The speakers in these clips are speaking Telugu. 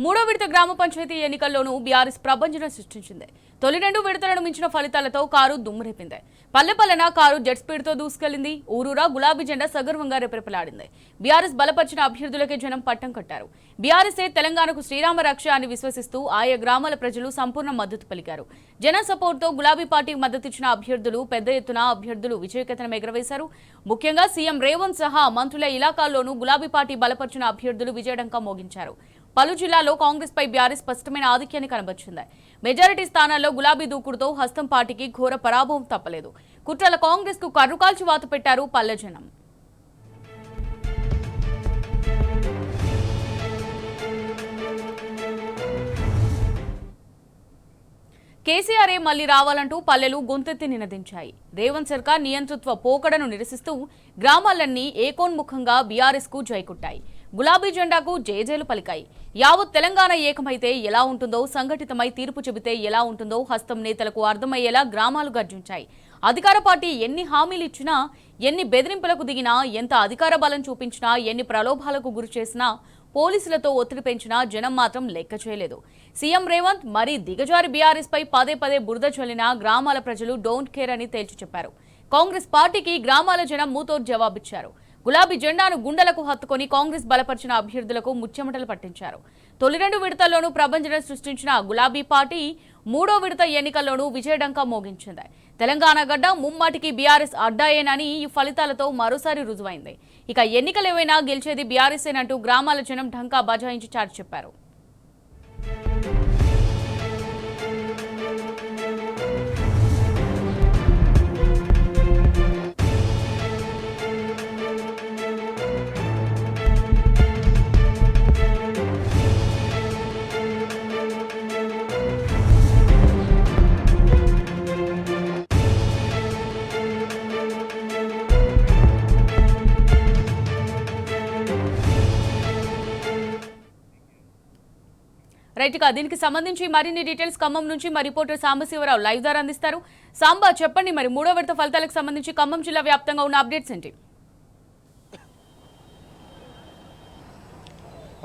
మూడో విడత గ్రామ పంచాయతీ ఎన్నికల్లోనూ బీఆర్ఎస్ ప్రభంజనం సృష్టించింది. తొలి 2 విడతలను మించిన ఫలితాలతో కారు దుమ్మురేపింది. పల్లెపల్లెన కారు జెట్ స్పీడ్తో దూసుకెళ్లింది. ఊరూరా గులాబీ జెండా సగర్వంగా రెపరెపలాడింది. బీఆర్ఎస్ బలపరిచిన అభ్యర్థులకే జనం పట్టం కట్టారు. బీఆర్ఎస్ఏ తెలంగాణకు శ్రీరామ రక్ష అని విశ్వసిస్తూ ఆయా గ్రామాల ప్రజలు సంపూర్ణ మద్దతు పలికారు. జన సపోర్ట్తో గులాబీ పార్టీకి మద్దతిచ్చిన అభ్యర్థులు పెద్ద ఎత్తున ఎగరవేశారు. ఎగరవేశారు. ముఖ్యంగా సీఎం రేవంత్ సహా మంత్రుల ఇలాకాల్లోనూ గులాబీ పార్టీ బలపరిచిన అభ్యర్థులు విజయడంకా మోగించారు. పలు జిల్లాల్లో కాంగ్రెస్ పై బీఆర్ఎస్ స్పష్టమైన ఆధిక్యాన్ని కనబర్చింది. మెజారిటీ స్థానాల్లో గులాబీ దూకుడుతో హస్తం పార్టీకి ఘోర పరాభవం తప్పలేదు. కుట్రల కాంగ్రెస్ కు కర్రుకాల్చి వాత పెట్టారు పల్లె జనం. కేసీఆర్ఏ మళ్లీ రావాలంటూ పల్లెలు గొంతెత్తి నినదించాయి. రేవంత్ సర్కార్ నియంతృత్వ పోకడను నిరసిస్తూ గ్రామాలన్నీ ఏకోన్ముఖంగా బీఆర్ఎస్ కు జైకొట్టాయి. గులాబీ జెండాకు జేజేలు పలికాయి. యావత్ తెలంగాణ ఏకమైతే ఎలా ఉంటుందో, సంఘటితమై తీర్పు చెబితే ఎలా ఉంటుందో హస్తం నేతలకు అర్థమయ్యేలా గ్రామాలు గర్జించాయి. అధికార పార్టీ ఎన్ని హామీలు ఇచ్చినా, ఎన్ని బెదిరింపులకు దిగినా, ఎంత అధికార బలం చూపించినా, ఎన్ని ప్రలోభాలకు గురి చేసినా, పోలీసులతో ఒత్తిడి పెంచినా జనం మాత్రం లెక్క చేయలేదు. సీఎం రేవంత్ మరీ దిగజారి బీఆర్ఎస్ పై పదే పదే బురద చల్లినా గ్రామాల ప్రజలు డోంట్ కేర్ అని తేల్చి చెప్పారు. కాంగ్రెస్ పార్టీకి గ్రామాల జనం మూతోడు జవాబిచ్చారు. గులాబీ జెండాను గుండెలకు హత్తుకొని కాంగ్రెస్ బలపరిచిన అభ్యర్థులకు ముచ్చెమటలు పట్టించారు. తొలి 2 విడతల్లోనూ ప్రభంజనం సృష్టించిన గులాబీ పార్టీ మూడో విడత ఎన్నికల్లోనూ విజయడంకా మోగించింది. తెలంగాణ గడ్డ ముమ్మాటికి బీఆర్ఎస్ అడ్డాయేనని ఈ ఫలితాలతో మరోసారి రుజువైంది. ఇక ఎన్నికలేవైనా గెలిచేది బీఆర్ఎస్ఏనంటూ గ్రామాల జనం ఢంకా బజాయించి చాటి చెప్పారు. రైట్ గా దీనికి సంబంధించి మరిన్ని డీటెయిల్స్ ఖమ్మం నుంచి మా రిపోర్టర్ సాంబశివరావు లైవ్ ద్వారా అందిస్తారు. సాంబా చెప్పండి, మరి మూడో విడత ఫలితాలకు సంబంధించి ఖమ్మం జిల్లా వ్యాప్తంగా ఉన్న అప్డేట్స్ ఏంటి?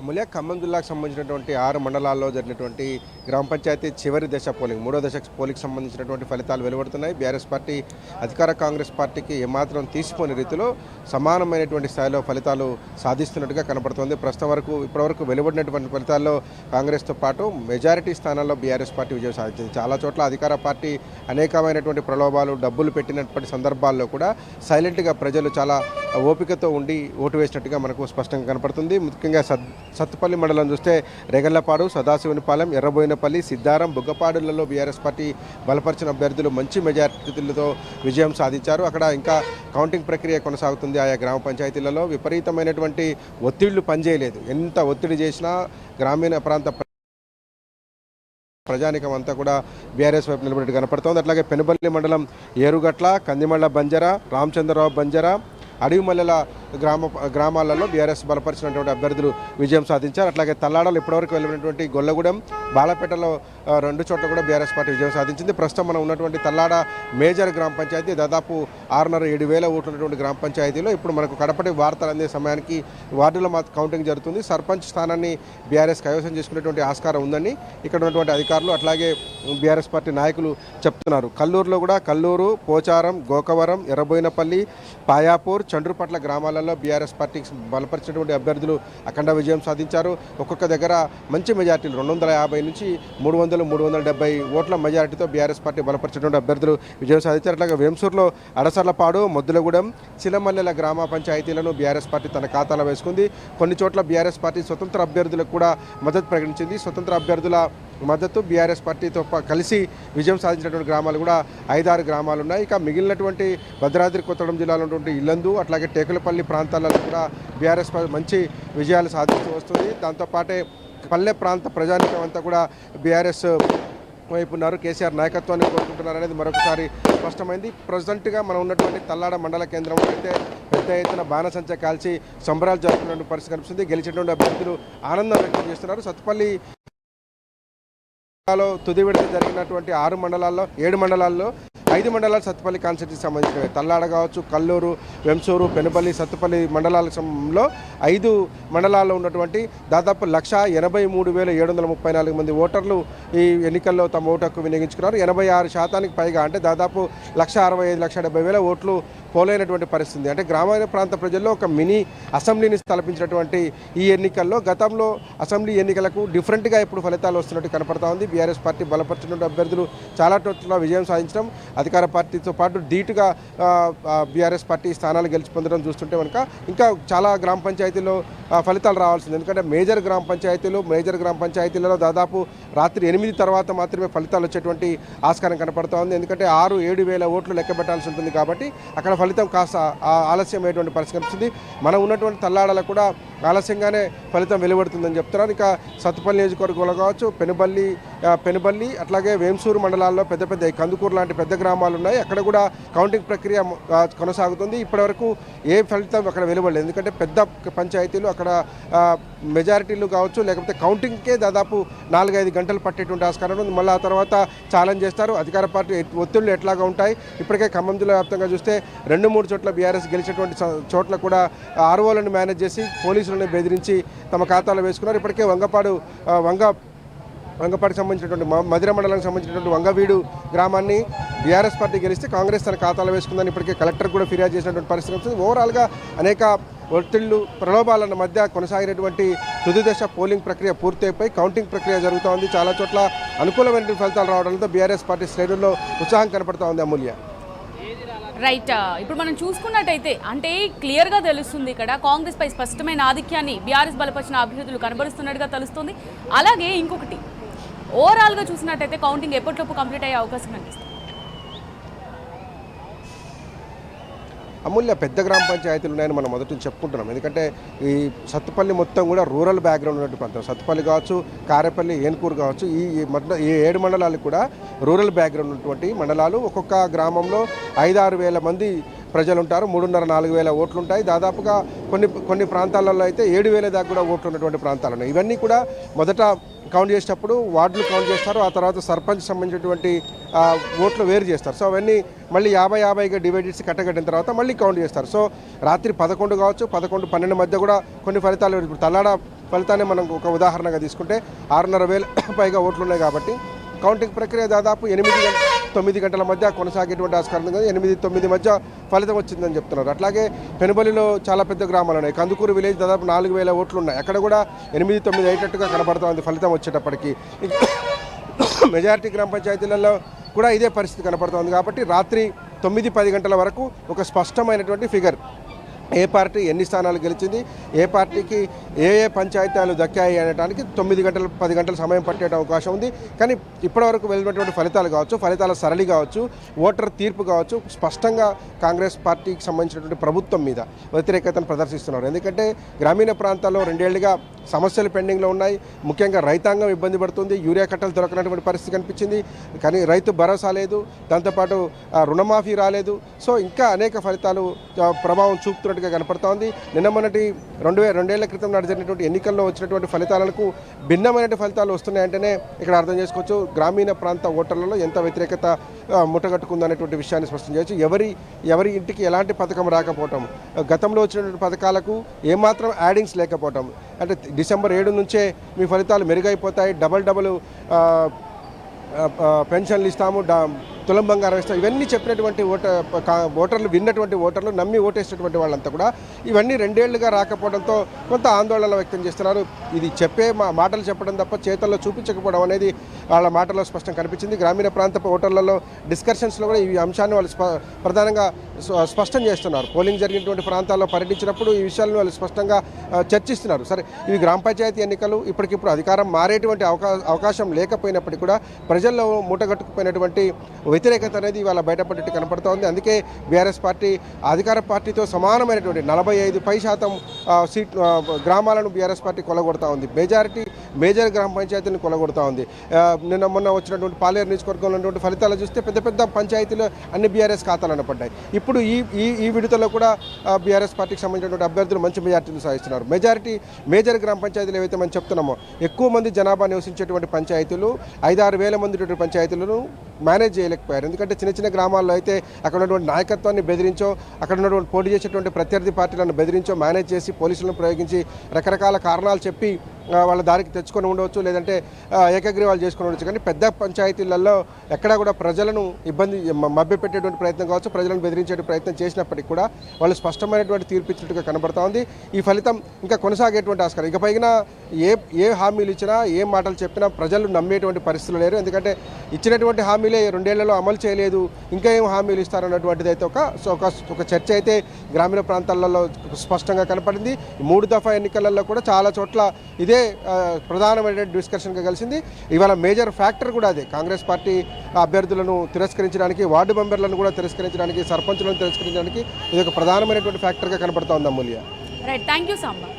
అమూల్య, ఖమ్మం జిల్లాకు సంబంధించినటువంటి 6 మండలాల్లో జరిగినటువంటి గ్రామ పంచాయతీ చివరి దశ పోలింగ్, మూడో దశ పోలింగ్ సంబంధించినటువంటి ఫలితాలు వెలువడుతున్నాయి. బీఆర్ఎస్ పార్టీ అధికార కాంగ్రెస్ పార్టీకి ఏమాత్రం తీసిపోని రీతిలో సమానమైనటువంటి స్థాయిలో ఫలితాలు సాధిస్తున్నట్టుగా కనపడుతోంది. ఇప్పటివరకు వెలువడినటువంటి ఫలితాల్లో కాంగ్రెస్తో పాటు మెజారిటీ స్థానాల్లో బీఆర్ఎస్ పార్టీ విజయం సాధించింది. చాలా చోట్ల అధికార పార్టీ అనేకమైనటువంటి ప్రలోభాలు, డబ్బులు పెట్టినటువంటి సందర్భాల్లో కూడా సైలెంట్గా ప్రజలు చాలా ఓపికతో ఉండి ఓటు వేసినట్టుగా మనకు స్పష్టంగా కనపడుతుంది. ముఖ్యంగా సత్తుపల్లి మండలం చూస్తే రెగళ్లపాడు, సదాశివనిపాలెం, ఎర్రబోయినపల్లి, సిద్దారం, బుగ్గపాడులలో బీఆర్ఎస్ పార్టీ బలపరిచిన అభ్యర్థులు మంచి మెజారిటీలతో విజయం సాధించారు. అక్కడ ఇంకా కౌంటింగ్ ప్రక్రియ కొనసాగుతుంది. ఆయా గ్రామ పంచాయతీలలో విపరీతమైనటువంటి ఒత్తిళ్లు పనిచేయలేదు. ఎంత ఒత్తిడి చేసినా గ్రామీణ ప్రాంత ప్రజానికం అంతా కూడా బీఆర్ఎస్ వైపు నిలబడి కనపడుతోంది. అట్లాగే పెనుబల్లి మండలం ఏరుగట్ల, కందిమళ్ళ బంజర, రామచంద్రరావు బంజర, అడవిమల్లెల గ్రామాలలో బీఆర్ఎస్ బలపరిచినటువంటి అభ్యర్థులు విజయం సాధించారు. అట్లాగే తల్లాడలు ఇప్పటివరకు వెళ్ళినటువంటి గొల్లగూడెం, బాలపేటలో 2 చోట్ల కూడా బీఆర్ఎస్ పార్టీ విజయం సాధించింది. ప్రస్తుతం మనం ఉన్నటువంటి తల్లాడ మేజర్ గ్రామ పంచాయతీ దాదాపు 6,500-7,000 ఓట్లు ఉన్నటువంటి గ్రామ పంచాయతీలో ఇప్పుడు మనకు కడపటి వార్తలు అందే సమయానికి వార్డుల కౌంటింగ్ జరుగుతుంది. సర్పంచ్ స్థానాన్ని బీఆర్ఎస్ కైవసం చేసుకునేటువంటి ఆస్కారం ఉందని ఇక్కడ ఉన్నటువంటి అధికారులు అట్లాగే బీఆర్ఎస్ పార్టీ నాయకులు చెప్తున్నారు. కల్లూరులో కూడా కల్లూరు, పోచారం, గోకవరం, ఎర్రబోయినపల్లి, పాయాపూర్, చండ్రుపట్ల గ్రామాలలో బీఆర్ఎస్ పార్టీకి బలపరిచినటువంటి అభ్యర్థులు అఖండ విజయం సాధించారు. ఒక్కొక్క దగ్గర మంచి మెజార్టీలు 250 నుంచి 300-370 ఓట్ల మెజారిటీతో బీఆర్ఎస్ పార్టీ బలపరిచినటువంటి అభ్యర్థులు విజయం సాధించారు. అట్లాగే వేంసూరులో అడసర్లపాడు, మొద్దులగూడెం, చిలమల్లెల గ్రామ పంచాయతీలను బీఆర్ఎస్ పార్టీ తన ఖాతాలో వేసుకుంది. కొన్ని చోట్ల బీఆర్ఎస్ పార్టీ స్వతంత్ర అభ్యర్థులకు కూడా మద్దతు ప్రకటించింది. స్వతంత్ర అభ్యర్థుల మద్దతు బీఆర్ఎస్ పార్టీతో కలిసి విజయం సాధించినటువంటి గ్రామాలు కూడా 5-6 గ్రామాలు ఉన్నాయి. ఇక మిగిలినటువంటి భద్రాద్రి కొత్తగూడెం జిల్లాలో ఉన్నటువంటి ఇల్లందు అట్లాగే టేకులపల్లి ప్రాంతాలలో కూడా బీఆర్ఎస్ మంచి విజయాలు సాధిస్తూ వస్తుంది. దాంతోపాటే పల్లె ప్రాంత ప్రజానికం అంతా కూడా బీఆర్ఎస్ వైపు ఉన్నారు, కేసీఆర్ నాయకత్వాన్ని కోరుకుంటున్నారు అనేది మరొకసారి స్పష్టమైంది. ప్రజెంట్గా మనం ఉన్నటువంటి తల్లాడ మండల కేంద్రంలో అయితే పెద్ద ఎత్తున బాణసంచ కాల్చి సంబరాలు జరుపుకునే పరిస్థితి కనిపిస్తుంది. గెలిచినటువంటి అభ్యర్థులు ఆనందం వ్యక్తం చేస్తున్నారు. సత్తుపల్లి తుది విడత జరిగినటువంటి 7 మండలాల్లో 5 మండలాలు సత్తుపల్లి కాన్స్టిట్యూన్సీకి సంబంధించినవి. తల్లాడ కావచ్చు, కల్లూరు, వెంసూరు, పెనుపల్లి, సత్తుపల్లి మండలాలలో 5 మండలాల్లో ఉన్నటువంటి దాదాపు 1,83,734 మంది ఓటర్లు ఈ ఎన్నికల్లో తమ ఓటు హక్కు వినియోగించుకున్నారు. 86% పైగా అంటే దాదాపు 1,65,70,000 ఓట్లు పోలైనటువంటి పరిస్థితి. అంటే గ్రామీణ ప్రాంత ప్రజల్లో ఒక మినీ అసెంబ్లీని తలపించినటువంటి ఈ ఎన్నికల్లో గతంలో అసెంబ్లీ ఎన్నికలకు డిఫరెంట్గా ఇప్పుడు ఫలితాలు వస్తున్నట్టు కనపడతా ఉంది. బీఆర్ఎస్ పార్టీ బలపరిచినటువంటి అభ్యర్థులు చాలా చోట్ల విజయం సాధించడం, అధికార పార్టీతో పాటు ధీటుగా బీఆర్ఎస్ పార్టీ స్థానాలు గెలిచి పొందడం చూస్తుంటే కనుక ఇంకా చాలా గ్రామ పంచాయతీల్లో ఫలితాలు రావాల్సింది. ఎందుకంటే మేజర్ గ్రామ పంచాయతీలలో దాదాపు రాత్రి 8 తర్వాత మాత్రమే ఫలితాలు వచ్చేటువంటి ఆస్కారం కనపడతా ఉంది. ఎందుకంటే 6-7 వేల ఓట్లు లెక్క పెట్టాల్సి ఉంటుంది కాబట్టి అక్కడ ఫలితం కాస్త ఆలస్యమైనటువంటి పరిస్థితి కనిపిస్తుంది. మనం ఉన్నటువంటి తల్లాడలో కూడా ఆలస్యంగానే ఫలితం వెలువడుతుందని చెప్తున్నారు. ఇక సత్తుపల్లి నియోజకవర్గంలో కావచ్చు, పెనుబల్లి అట్లాగే వేంసూరు మండలాల్లో పెద్ద కందుకూరు లాంటి పెద్ద గ్రామాలు ఉన్నాయి. అక్కడ కూడా కౌంటింగ్ ప్రక్రియ కొనసాగుతుంది. ఇప్పటివరకు ఏ ఫలితం అక్కడ వెలువడలేదు. ఎందుకంటే పెద్ద పంచాయతీలు అక్కడ మెజారిటీలు కావచ్చు, లేకపోతే కౌంటింగ్కే దాదాపు 4-5 గంటలు పట్టేటువంటి ఆస్కారం ఉంది. మళ్ళీ ఆ తర్వాత ఛాలెంజ్ చేస్తారు. అధికార పార్టీ ఒత్తిళ్లు ఎట్లాగా ఉంటాయి. ఇప్పటికే ఖమ్మం జిల్లా వ్యాప్తంగా చూస్తే 2-3 చోట్ల బీఆర్ఎస్ గెలిచేటువంటి చోట్ల కూడా ఆర్ఓలను మేనేజ్ చేసి పోలీసులను బెదిరించి తమ ఖాతాలో వేసుకున్నారు. ఇప్పటికే వంగపాటికి సంబంధించినటువంటి మధిర మండలానికి సంబంధించినటువంటి వంగవీడు గ్రామాన్ని బీఆర్ఎస్ పార్టీ గెలిస్తే కాంగ్రెస్ తన ఖాతాలో వేసుకుందని ఇప్పటికే కలెక్టర్ కూడా ఫిర్యాదు చేసినటువంటి పరిస్థితి వస్తుంది. ఓవరాల్గా అనేక ఒత్తిళ్లు ప్రలోభాల మధ్య కొనసాగినటువంటి తుది దశ పోలింగ్ ప్రక్రియ పూర్తయిపోయి కౌంటింగ్ ప్రక్రియ జరుగుతూ ఉంది. చాలా చోట్ల అనుకూలమైన ఫలితాలు రావడంతో బీఆర్ఎస్ పార్టీ శ్రేణుల్లో ఉత్సాహం కనపడుతూ ఉంది. అమూల్య, రైట్. ఇప్పుడు మనం చూసుకున్నట్టయితే అంటే క్లియర్గా తెలుస్తుంది ఇక్కడ కాంగ్రెస్ పై స్పష్టమైన ఆధిక్యాన్ని బీఆర్ఎస్ బలపరిచిన అభ్యర్థులు కనబరుస్తున్నట్టుగా తెలుస్తుంది. అలాగే ఇంకొకటి ఓవరాల్గా చూసినట్టయితే కౌంటింగ్ ఎప్పటిలోపు కంప్లీట్ అయ్యే అవకాశం కనిపిస్తుంది. అమూల్య, పెద్ద గ్రామ పంచాయతీలు ఉన్నాయని మనం మొదటి నుంచి చెప్పుకుంటున్నాం. ఎందుకంటే ఈ సత్తుపల్లి మొత్తం కూడా రూరల్ బ్యాక్గ్రౌండ్ ఉన్నటువంటి ప్రాంతం. సత్తుపల్లి కావచ్చు, కారేపల్లి, ఏన్కూరు కావచ్చు, ఈ 7 మండలాలు కూడా రూరల్ బ్యాక్గ్రౌండ్ ఉన్నటువంటి మండలాలు. ఒక్కొక్క గ్రామంలో 5-6 వేల మంది ప్రజలు ఉంటారు. 3,500-4 వేల ఓట్లు ఉంటాయి. దాదాపుగా కొన్ని ప్రాంతాలలో అయితే 7,000 దాకా కూడా ఓట్లు ఉన్నటువంటి ప్రాంతాలు ఉన్నాయి. ఇవన్నీ కూడా మొదట కౌంట్ చేసేటప్పుడు వార్డులు కౌంట్ చేస్తారు. ఆ తర్వాత సర్పంచ్ సంబంధించినటువంటి ఓట్లు వేరు చేస్తారు. సో అవన్నీ మళ్ళీ 50-50గా డివైడ్ చేసి కట్టగట్టిన తర్వాత మళ్ళీ కౌంట్ చేస్తారు. సో రాత్రి 11 కావచ్చు, 11-12 మధ్య కూడా కొన్ని ఫలితాలు. ఇప్పుడు తల్లాడ ఫలితాన్ని మనం ఒక ఉదాహరణగా తీసుకుంటే 6,500 పైగా ఓట్లు ఉన్నాయి కాబట్టి కౌంటింగ్ ప్రక్రియ దాదాపు 8-9 గంటల మధ్య కొనసాగేటువంటి ఆస్కారం ఉంది. 8-9 మధ్య ఫలితం వచ్చిందని చెప్తున్నారు. అట్లాగే పెనుబలిలో చాలా పెద్ద గ్రామాలు ఉన్నాయి. కందుకూరు విలేజ్ దాదాపు 4,000 ఓట్లు ఉన్నాయి. అక్కడ కూడా 8-9 అయ్యేటట్టుగా కనపడుతుంది ఫలితం వచ్చేటప్పటికి. మెజారిటీ గ్రామ పంచాయతీలలో కూడా ఇదే పరిస్థితి కనపడుతుంది. కాబట్టి రాత్రి 9-10 గంటల వరకు ఒక స్పష్టమైనటువంటి ఫిగర్, ఏ పార్టీ ఎన్ని స్థానాలు గెలిచింది, ఏ పార్టీకి ఏ పంచాయతీలు దక్కాయి అనడానికి 9-10 గంటల సమయం పట్టే అవకాశం ఉంది. కానీ ఇప్పటివరకు వెళ్ళినటువంటి ఫలితాలు కావచ్చు, ఫలితాల సరళి కావచ్చు, ఓటర్ తీర్పు కావచ్చు, స్పష్టంగా కాంగ్రెస్ పార్టీకి సంబంధించినటువంటి ప్రభుత్వం మీద వ్యతిరేకతను ప్రదర్శిస్తున్నారు. ఎందుకంటే గ్రామీణ ప్రాంతాల్లో 2 ఏళ్లుగా సమస్యలు పెండింగ్లో ఉన్నాయి. ముఖ్యంగా రైతాంగం ఇబ్బంది పడుతుంది. యూరియా కట్టలు దొరకనటువంటి పరిస్థితి కనిపించింది. కానీ రైతు భరోసా లేదు, దాంతోపాటు రుణమాఫీ రాలేదు. సో ఇంకా అనేక ఫలితాలు ప్రభావం చూపుతున్నట్టుగా కనపడతా ఉంది. నిన్న మొన్నటి 2 ఏళ్ల క్రితం జరిగినటువంటి ఎన్నికల్లో వచ్చినటువంటి ఫలితాలకు భిన్నమైన ఫలితాలు వస్తున్నాయంటేనే ఇక్కడ అర్థం చేసుకోవచ్చు గ్రామీణ ప్రాంత ఓటర్లలో ఎంత వ్యతిరేకత ముట్టగట్టుకుందనేటువంటి విషయాన్ని స్పష్టం చేయొచ్చు. ఎవరి ఇంటికి ఎలాంటి పథకం రాకపోవటం, గతంలో వచ్చినటువంటి పథకాలకు ఏమాత్రం యాడింగ్స్ లేకపోవటం, అంటే డిసెంబర్ 7 నుంచే మీ ఫలితాలు మెరుగైపోతాయి, డబల్ పెన్షన్లు ఇస్తాము, తులం బంగారం ఇస్తాం, ఇవన్నీ చెప్పినటువంటి ఓటర్లు విన్నటువంటి ఓటర్లు నమ్మి ఓటేసినటువంటి వాళ్ళంతా కూడా ఇవన్నీ 2 ఏళ్లుగా రాకపోవడంతో కొంత ఆందోళన వ్యక్తం చేస్తున్నారు. ఇది మాటలు చెప్పడం తప్ప చేతల్లో చూపించకపోవడం అనేది వాళ్ళ మాటల్లో స్పష్టం కనిపించింది. గ్రామీణ ప్రాంత ఓటర్లలో డిస్కషన్స్లో కూడా ఈ అంశాన్ని వాళ్ళు ప్రధానంగా స్పష్టం చేస్తున్నారు. పోలింగ్ జరిగినటువంటి ప్రాంతాల్లో పర్యటించినప్పుడు ఈ విషయాలను వాళ్ళు స్పష్టంగా చర్చిస్తున్నారు. సరే, ఇవి గ్రామ పంచాయతీ ఎన్నికలు, ఇప్పటికిప్పుడు అధికారం మారేటువంటి అవకాశం లేకపోయినప్పటికీ కూడా ప్రజల్లో మూటగట్టుకుపోయినటువంటి వ్యతిరేకత అనేది ఇవాళ బయటపడేట్టు కనపడుతోంది. అందుకే బీఆర్ఎస్ పార్టీ అధికార పార్టీతో సమానమైనటువంటి 45% సీట్ గ్రామాలను బీఆర్ఎస్ పార్టీ కొలగొడతా ఉంది. మెజారిటీ మేజర్ గ్రామ పంచాయతీలను కొలగొడతా ఉంది. నిన్న మొన్న వచ్చినటువంటి పాలేరు నియోజకవర్గంలో ఉన్నటువంటి ఫలితాలు చూస్తే పెద్ద పెద్ద పంచాయతీలు అన్ని బీఆర్ఎస్ ఖాతాలను పడ్డాయి. ఇప్పుడు ఈ విడతలో కూడా బీఆర్ఎస్ పార్టీకి సంబంధించినటువంటి అభ్యర్థులు మంచి మెజార్టీలు సాధిస్తున్నారు. మేజర్ గ్రామ పంచాయతీలు ఏవైతే మనం చెప్తున్నామో ఎక్కువ మంది జనాభా నివసించేటువంటి పంచాయతీలు 5-6 వేల మంది పంచాయతీలను మేనేజ్ చేయలేకపోయారు. ఎందుకంటే చిన్న చిన్న గ్రామాల్లో అయితే అక్కడ ఉన్నటువంటి నాయకత్వాన్ని బెదిరించో, అక్కడ ఉన్నటువంటి పోటీ చేసేటువంటి ప్రత్యర్థి పార్టీలను బెదిరించో మేనేజ్ చేసి పోలీసులను ప్రయోగించి రకరకాల కారణాలు చెప్పి వాళ్ళ దారికి తెచ్చుకొని ఉండవచ్చు, లేదంటే ఏకగ్రీవాలు చేసుకొని ఉండవచ్చు. కానీ పెద్ద పంచాయతీలలో ఎక్కడా కూడా ప్రజలను మభ్యపెట్టేటువంటి ప్రయత్నం కావచ్చు, ప్రజలను బెదిరించే ప్రయత్నం చేసినప్పటికీ కూడా వాళ్ళు స్పష్టమైనటువంటి తీర్పు ఇచ్చినట్టుగా కనబడతా ఉంది. ఈ ఫలితం ఇంకా కొనసాగేటువంటి ఆస్కారం. ఇక పైన ఏ హామీలు ఇచ్చినా, ఏ మాటలు చెప్పినా ప్రజలు నమ్మేటువంటి పరిస్థితులు లేరు. ఎందుకంటే ఇచ్చినటువంటి హామీలే 2 ఏళ్లలో అమలు చేయలేదు, ఇంకా ఏం హామీలు ఇస్తారన్నటువంటిది అయితే ఒక చర్చ అయితే గ్రామీణ ప్రాంతాలలో స్పష్టంగా కనపడింది. 3 దఫా ఎన్నికలలో కూడా చాలా చోట్ల ఇదే ప్రధానమైన డిస్కషన్గా కలిసింది. ఇవాళ మేజర్ ఫ్యాక్టర్ కూడా అదే. కాంగ్రెస్ పార్టీ అభ్యర్థులను తిరస్కరించడానికి, వార్డు మెంబర్లను కూడా తిరస్కరించడానికి, సర్పంచులను తిరస్కరించడానికి ఇది ఒక ప్రధానమైనటువంటి ఫ్యాక్టర్గా కనపడతా ఉంది. Amulya. Right, thank you Samba.